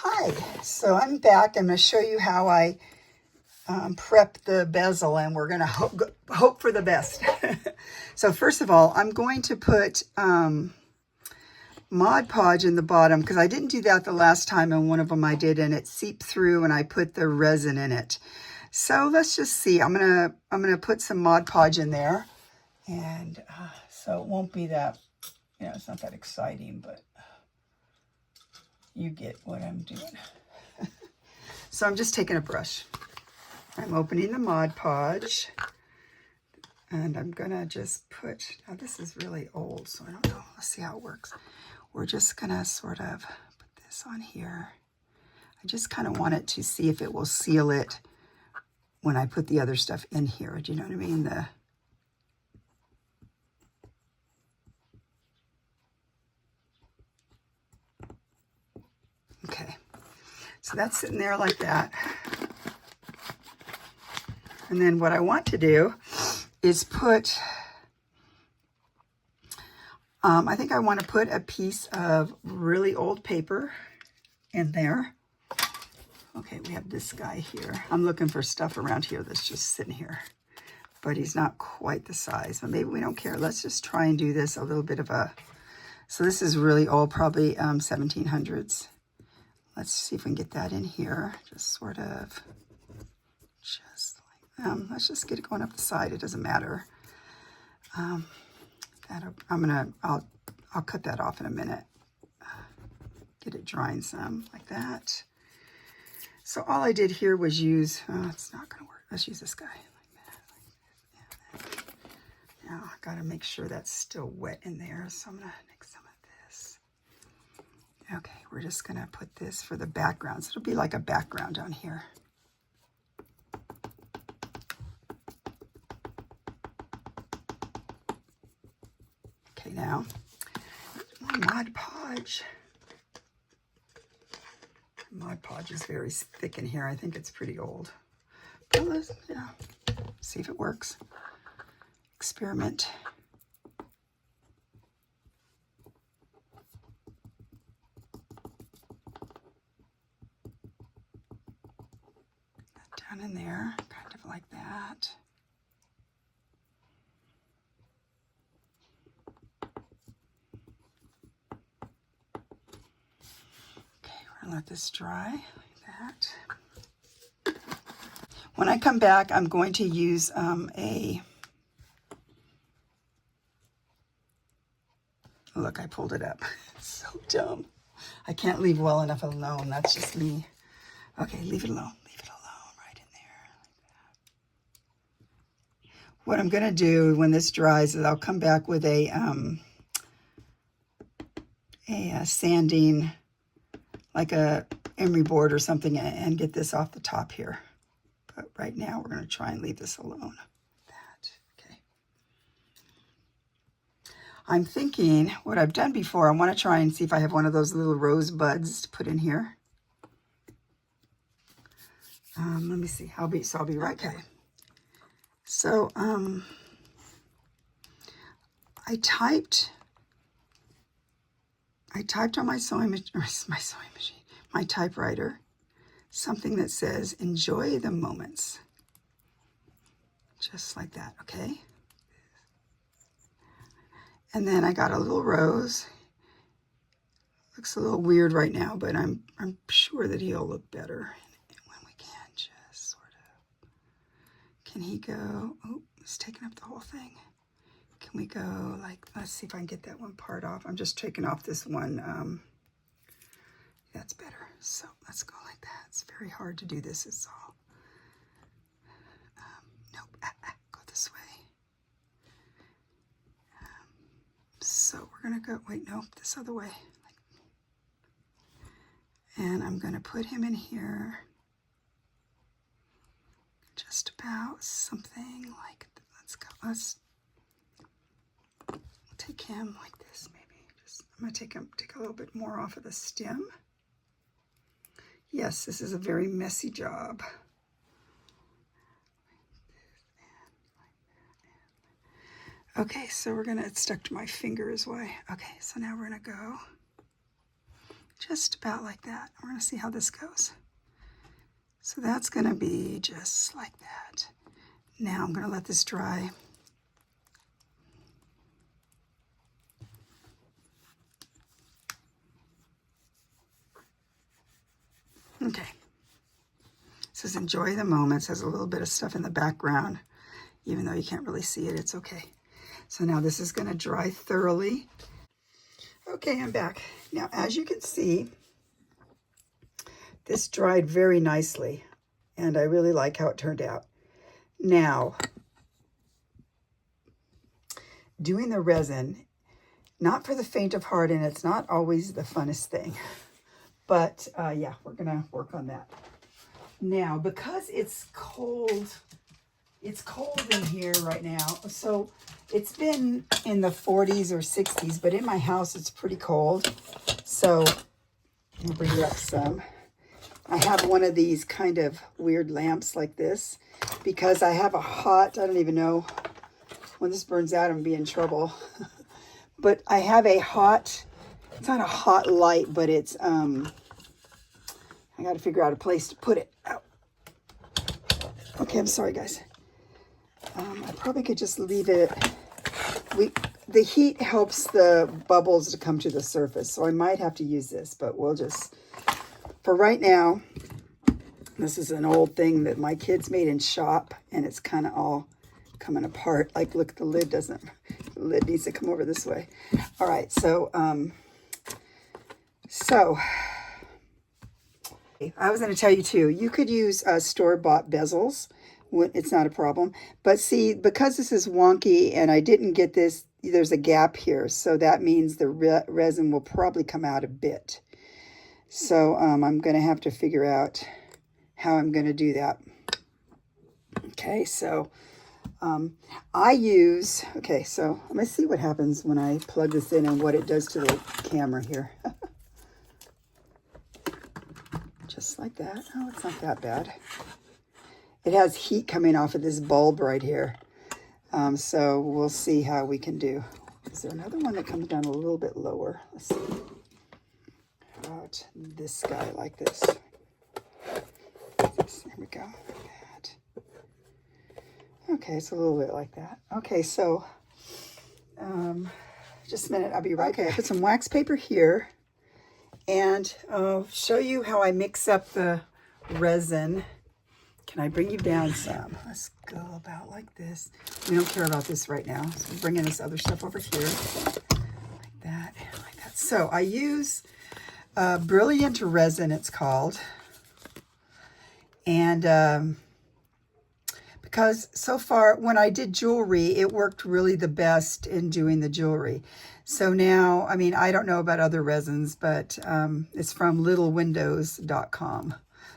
Hi, so I'm back. I'm going to show you how I prep the bezel, and we're going to hope for the best. So first of all, I'm going to put Mod Podge in the bottom because I didn't do that the last time, and one of them I did, and it seeped through, and I put the resin in it. So let's just see. I'm gonna put some Mod Podge in there, and so it won't be that, it's not that exciting, but you get what I'm doing. So I'm just taking a brush. I'm opening the Mod Podge, and I'm gonna just put, now this is really old, so I don't know, let's see how it works. We're just gonna sort of put this on here. I just kind of want it to see if it will seal it when I put the other stuff in here. Do you know what I mean? Okay, so that's sitting there like that. And then what I want to do is put, I think I want to put a piece of really old paper in there. Okay, we have this guy here. I'm looking for stuff around here that's just sitting here, but he's not quite the size, but maybe we don't care. Let's just try and do this a little bit of a, so this is really old, probably 1700s. Let's see if we can get that in here, just sort of, just like, let's just get it going up the side. It doesn't matter. I'll cut that off in a minute. Get it drying some like that. So all I did here was use, it's not gonna work. Let's use this guy like that. Now I gotta make sure that's still wet in there. So I'm gonna make some of this. Okay, we're just gonna put this for the background. So it'll be like a background down here. Okay, now, Mod Podge. Mod Podge is very thick in here. I think it's pretty old. But let's, see if it works. Experiment. Down in there, kind of like that. Okay, we're gonna let this dry like that. When I come back, I'm going to use look, I pulled it up. It's so dumb. I can't leave well enough alone. That's just me. Okay, leave it alone. Leave it alone right in there like that. What I'm gonna do when this dries is I'll come back with a sanding, like a emery board or something, and get this off the top here. But right now we're gonna try and leave this alone. Okay. I'm thinking what I've done before, I want to try and see if I have one of those little rose buds to put in here. Let me see. I'll be right. Okay. So I typed on my typewriter, something that says, enjoy the moments. Just like that, okay? And then I got a little rose. Looks a little weird right now, but I'm sure that he'll look better when we can just sort of. Can he go? Oh, he's taking up the whole thing. Can we go like, let's see if I can get that one part off. I'm just taking off this one. That's better. So let's go like that. It's very hard to do this. It's all. Nope. Go this way. So we're gonna go. Wait, no, this other way. And I'm gonna put him in here. Just about something like. Let's go. Let's take him like this, maybe. I'm gonna take a little bit more off of the stem. Yes, this is a very messy job. Okay, so it's stuck to my finger is why. Okay, so now we're gonna go Just about like that. We're going to see how this goes. So that's going to be just like that. Now I'm going to let this dry. Okay. It says enjoy the moments. Has a little bit of stuff in the background. Even though you can't really see it, it's okay. So now this is going to dry thoroughly. Okay, I'm back. Now, as you can see, this dried very nicely, and I really like how it turned out. Now, doing the resin, not for the faint of heart, and it's not always the funnest thing. But yeah, we're going to work on that. Now, because it's cold in here right now. So it's been in the 40s or 60s, but in my house it's pretty cold. So I'll bring you up some. I have one of these kind of weird lamps like this because I have a hot, I don't even know, when this burns out I'm be in trouble. But I have a hot, it's not a hot light, but it's, I got to figure out a place to put it. Ow. Okay, I'm sorry guys. I probably could just leave it. The heat helps the bubbles to come to the surface, so I might have to use this, but we'll just, for right now, this is an old thing that my kids made in shop, and it's kind of all coming apart. Like, look, the lid needs to come over this way. All right, so I was going to tell you too, you could use store-bought bezels. It's not a problem. But see, because this is wonky and I didn't get this, there's a gap here. So that means the resin will probably come out a bit. So I'm going to have to figure out how I'm going to do that. Okay, so I use, okay, so let me see what happens when I plug this in and what it does to the camera here. Just like that. Oh, it's not that bad. It has heat coming off of this bulb right here. So we'll see how we can do. Is there another one that comes down a little bit lower? Let's see. How about this guy like this? There we go. Like that. Okay, it's a little bit like that. Okay, so just a minute. I'll be right back. Put some wax paper here. And I'll show you how I mix up the resin. Can I bring you down some? Let's go about like this. We don't care about this right now. So I'm bringing this other stuff over here. Like that, like that. So I use Brilliant Resin, it's called. And because so far, when I did jewelry, it worked really the best in doing the jewelry. So now, I mean, I don't know about other resins, but it's from littlewindows.com.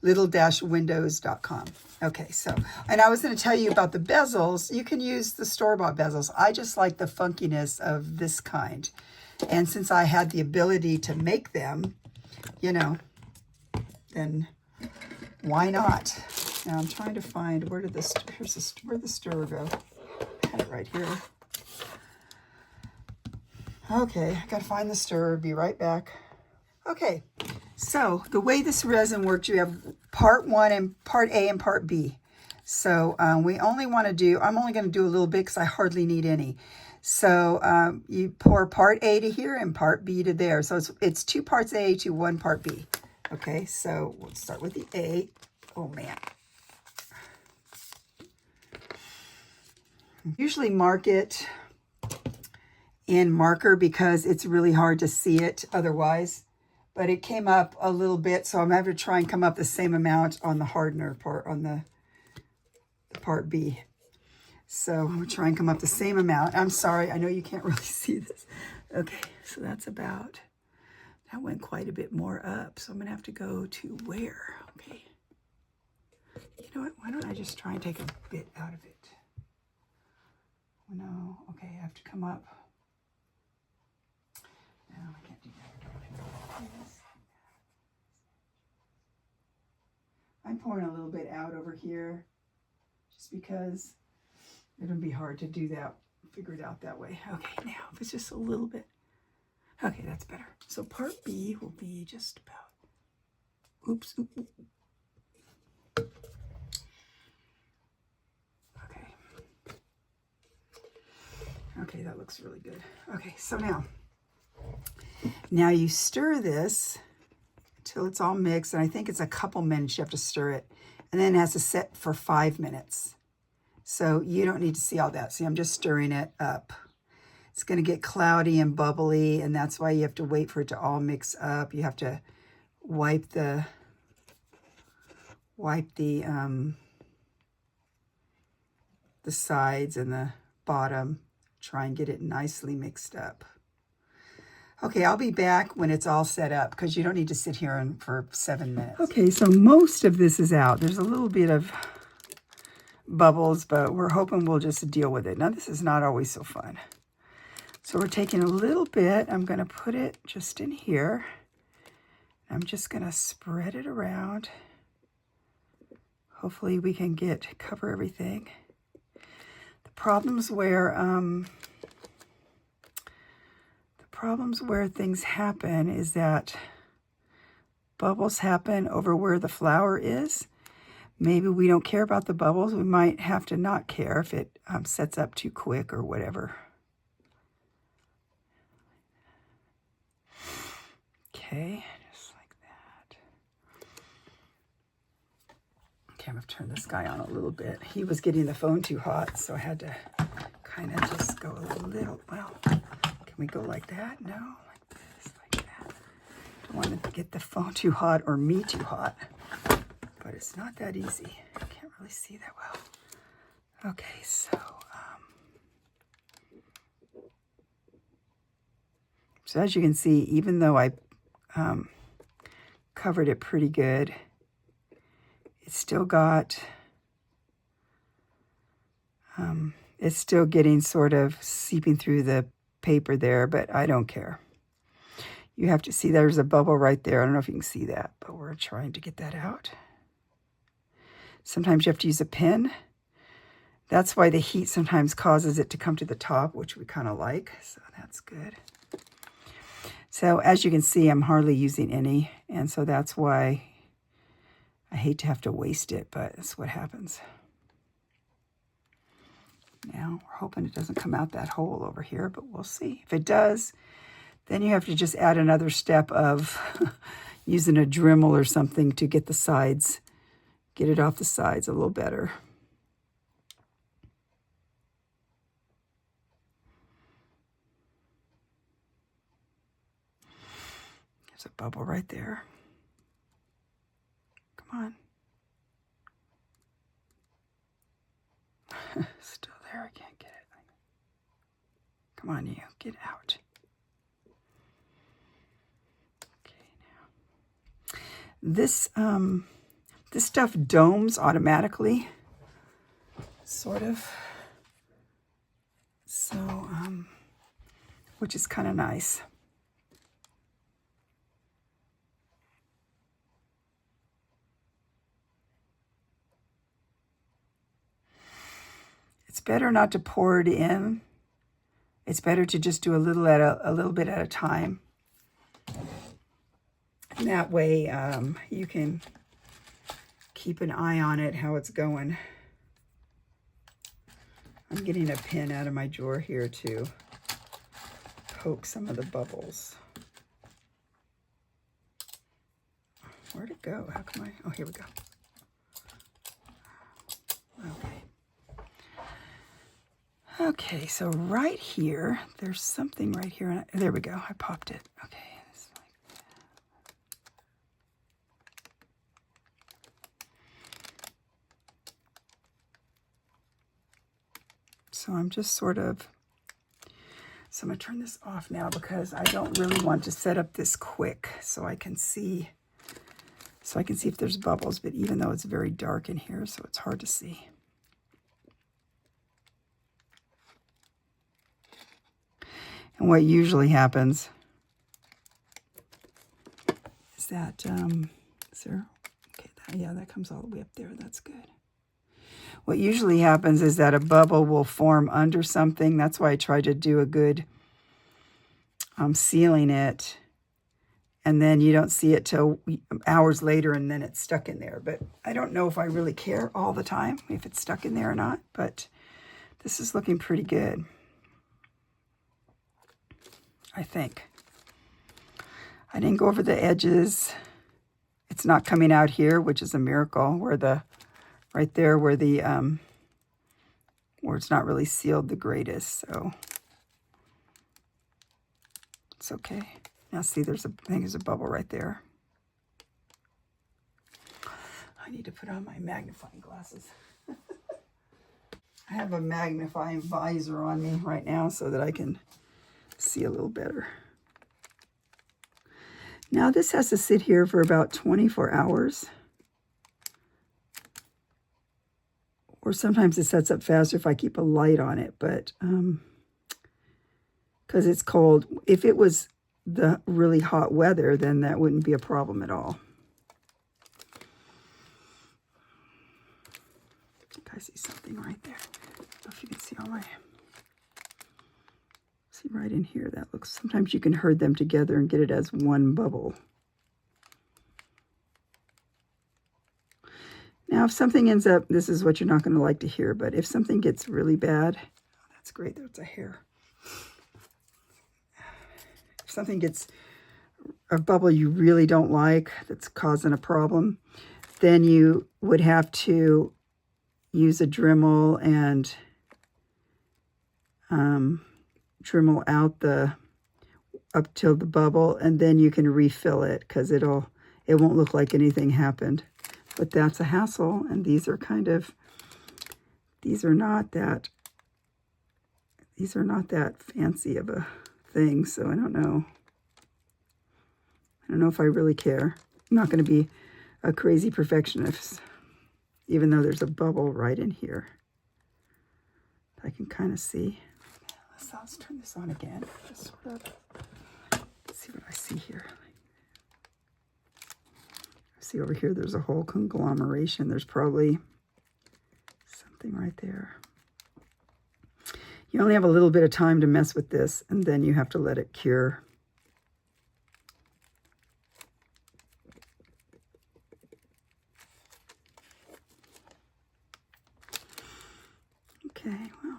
little-windows.com. Okay, so, and I was going to tell you about the bezels. You can use the store-bought bezels. I just like the funkiness of this kind. And since I had the ability to make them, you know, then why not? Now I'm trying to find, where'd the stirrer go? I had it right here. Okay, I gotta find the stirrer, be right back. Okay, so the way this resin works, you have part 1 and part A and part B. So we only want to do, I'm only going to do a little bit because I hardly need any. So you pour part A to here and part B to there. So it's 2 parts A to 1 part B. Okay, so we'll start with the A. Oh man. Usually mark it in marker because it's really hard to see it otherwise. But it came up a little bit, so I'm going to have to try and come up the same amount on the hardener part, on the part B. So I'm going to try and come up the same amount. I'm sorry, I know you can't really see this. Okay, so that's about, that went quite a bit more up. So I'm going to have to go to where? Okay. You know what, why don't I just try and take a bit out of it? No, okay, I have to come up. No, I can't do that. I'm pouring a little bit out over here just because it'll be hard to do that, figure it out that way. Okay, now if it's just a little bit, Okay, that's better. So part B will be just about, oops. Okay. Okay, that looks really good. Okay, so now you stir this till it's all mixed, and I think it's a couple minutes you have to stir it, and then it has to set for 5 minutes. So you don't need to see all that. See, I'm just stirring it up. It's going to get cloudy and bubbly, and that's why you have to wait for it to all mix up. You have to wipe the sides and the bottom. Try and get it nicely mixed up. Okay, I'll be back when it's all set up, because you don't need to sit here for 7 minutes. Okay, so most of this is out. There's a little bit of bubbles, but we're hoping we'll just deal with it. Now, this is not always so fun. So we're taking a little bit. I'm going to put it just in here. I'm just going to spread it around. Hopefully we can cover everything. The problems where things happen is that bubbles happen over where the flour is. Maybe we don't care about the bubbles. We might have to not care if it sets up too quick or whatever. Okay, just like that. Okay, I'm going to turn this guy on a little bit. He was getting the phone too hot, so I had to kind of just go a little, well, can we go like that? No, like this, like that. Don't want to get the phone too hot or me too hot, but it's not that easy. I can't really see that well. Okay, so as you can see, even though I covered it pretty good, it's still got, it's still getting sort of seeping through the paper there, but I don't care. You have to see there's a bubble right there. I don't know if you can see that, but we're trying to get that out. Sometimes you have to use a pin. That's why the heat sometimes causes it to come to the top, which we kind of like, so that's good. So as you can see, I'm hardly using any, and so that's why I hate to have to waste it, but that's what happens. Now, we're hoping it doesn't come out that hole over here, but we'll see. If it does, then you have to just add another step of using a Dremel or something to get the sides, get it off the sides a little better. There's a bubble right there. Come on. Still there, I can't get it. Come on, you, get out. Okay, now. This stuff domes automatically, sort of. So, which is kind of nice. It's better not to pour it in. It's better to just do a little bit at a time. And that way you can keep an eye on it, how it's going. I'm getting a pin out of my drawer here to poke some of the bubbles. Where'd it go? How come oh, here we go. Okay. Okay, so right here, there's something right here. And there we go. I popped it. Okay. So I'm just sort of, so I'm going to turn this off now because I don't really want to set up this quick so I can see if there's bubbles, but even though it's very dark in here, so it's hard to see. And what usually happens is that, is there, okay, yeah, that comes all the way up there. That's good. What usually happens is that a bubble will form under something. That's why I try to do a good sealing it, and then you don't see it till hours later, and then it's stuck in there. But I don't know if I really care all the time if it's stuck in there or not, but this is looking pretty good, I think. I didn't go over the edges. It's not coming out here, which is a miracle, where the, right there where the, where it's not really sealed the greatest, so it's okay. Now see, I think there's a bubble right there. I need to put on my magnifying glasses. I have a magnifying visor on me right now so that I can see a little better. Now this has to sit here for about 24 hours. Or sometimes it sets up faster if I keep a light on it, but because it's cold. If it was the really hot weather, then that wouldn't be a problem at all. I think I see something right there. I don't know if you can see all my... See right in here, that looks... Sometimes you can herd them together and get it as one bubble. Now, if something ends up... This is what you're not going to like to hear, but if something gets really bad... Oh, that's great, that's a hair. If something gets a bubble you really don't like that's causing a problem, then you would have to use a Dremel and Dremel out up till the bubble, and then you can refill it, because it won't look like anything happened. But that's a hassle, and these are not that fancy of a thing, so I don't know. I don't know if I really care. I'm not going to be a crazy perfectionist, even though there's a bubble right in here. I can kind of see. Let's turn this on again. Just sort of, let's see what I see here. See over here, there's a whole conglomeration. There's probably something right there. You only have a little bit of time to mess with this, and then you have to let it cure. Okay, well.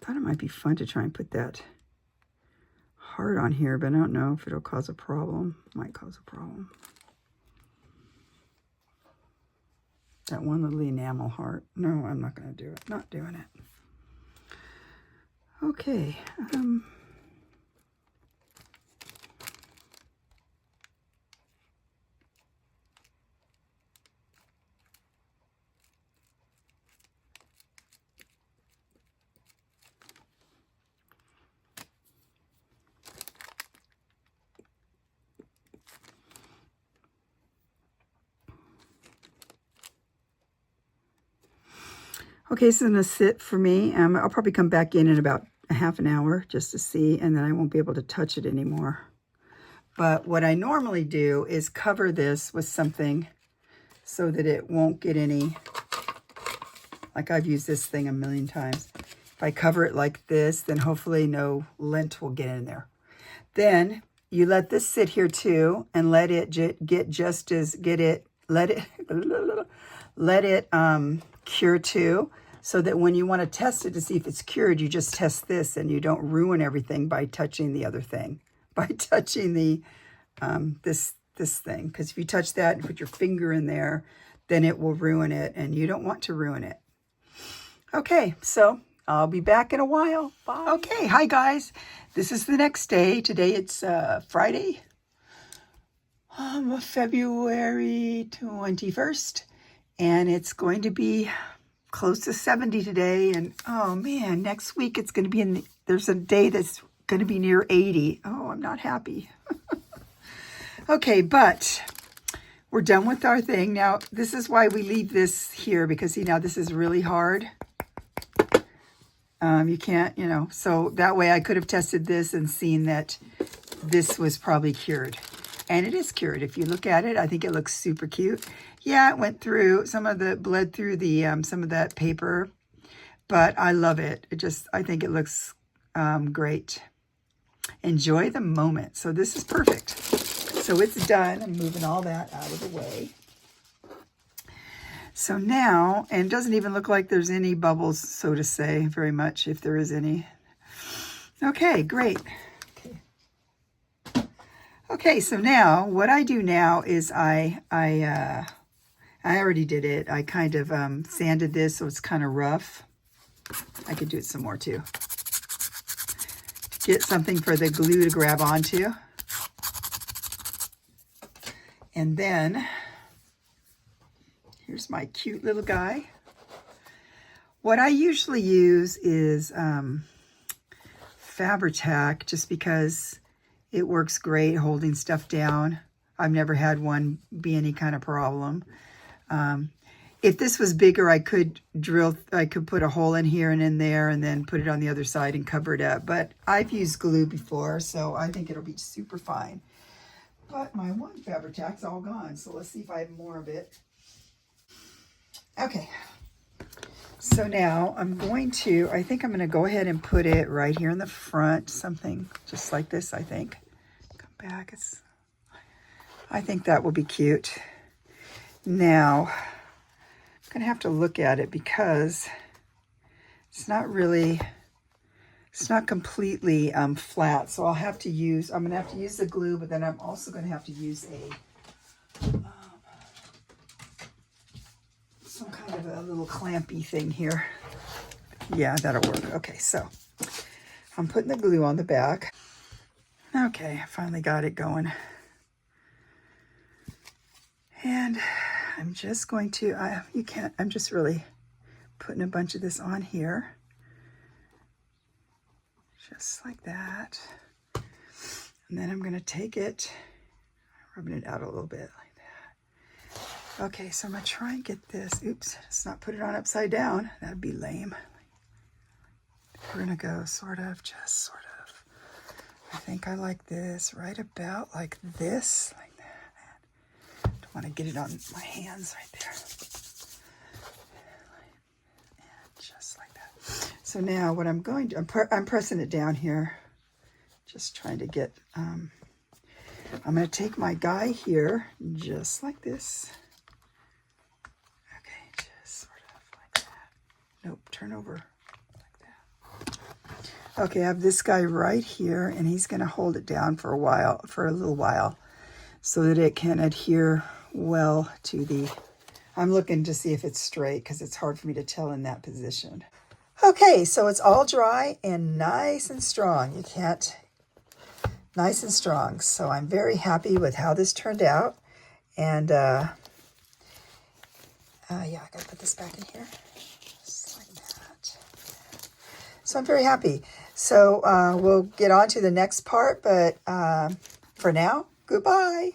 I thought it might be fun to try and put that heart on here, but I don't know if it'll cause a problem. Might cause a problem. That one little enamel heart. No, I'm not going to do it. Not doing it. Okay. Okay, so it's going to sit for me. I'll probably come back in about a half an hour just to see, and then I won't be able to touch it anymore. But what I normally do is cover this with something so that it won't get any, like I've used this thing a million times. If I cover it like this, then hopefully no lint will get in there. Then you let this sit here too, and let it cure too, so that when you want to test it to see if it's cured, you just test this, and you don't ruin everything by touching the other thing, by touching the this thing. Because if you touch that and put your finger in there, then it will ruin it, and you don't want to ruin it. Okay, so I'll be back in a while. Bye. Okay, hi guys. This is the next day. Today it's Friday, February 21st, and it's going to be close to 70 today. And oh man, next week it's going to be there's a day that's going to be near 80. Oh, I'm not happy. Okay, but we're done with our thing. Now, this is why we leave this here, because see, now this is really hard. You can't, so that way I could have tested this and seen that this was probably cured. And it is cured. If you look at it, I think it looks super cute. Yeah, it went through some of the, bled through the, some of that paper, but I love it. I think it looks great. Enjoy the moment. So this is perfect. So it's done. I'm moving all that out of the way. So now, and it doesn't even look like there's any bubbles, so to say, very much, if there is any. Okay, great. Okay, so now what I do now is I already did it. I kind of sanded this so it's kind of rough. I could do it some more too. Get something for the glue to grab onto. And then, here's my cute little guy. What I usually use is Fabri-Tac, just because it works great holding stuff down. I've never had one be any kind of problem. If this was bigger, I could put a hole in here and in there and then put it on the other side and cover it up. But I've used glue before, so I think it'll be super fine. But my one Fabri-Tac's all gone, so let's see if I have more of it. Okay, so now I think I'm going to go ahead and put it right here in the front, something just like this, I think. Come back, I think that will be cute. Now, I'm going to have to look at it because it's not completely flat, so I'm going to have to use the glue, but then I'm also going to have to use some kind of a little clampy thing here. Yeah, that'll work. Okay, so I'm putting the glue on the back. Okay, I finally got it going. And I'm just going to, I'm just really putting a bunch of this on here. Just like that. And then I'm going to take it, rubbing it out a little bit like that. Okay, so I'm going to try and get this. Oops, let's not put it on upside down. That'd be lame. We're going to go sort of. I think I like this right about like this. Like that. Don't want to get it on my hands right there. And just like that. So now what I'm going to, I'm pressing it down here. Just trying to get, I'm going to take my guy here, just like this. Okay, just sort of like that. Nope, turn over like that. Okay, I have this guy right here, and he's going to hold it down for a little while, so that it can adhere well to the, I'm looking to see if it's straight, because it's hard for me to tell in that position. Okay, so it's all dry and nice and strong. Nice and strong. So I'm very happy with how this turned out. And yeah, I gotta put this back in here. Just like that. So I'm very happy. So we'll get on to the next part, but for now, goodbye.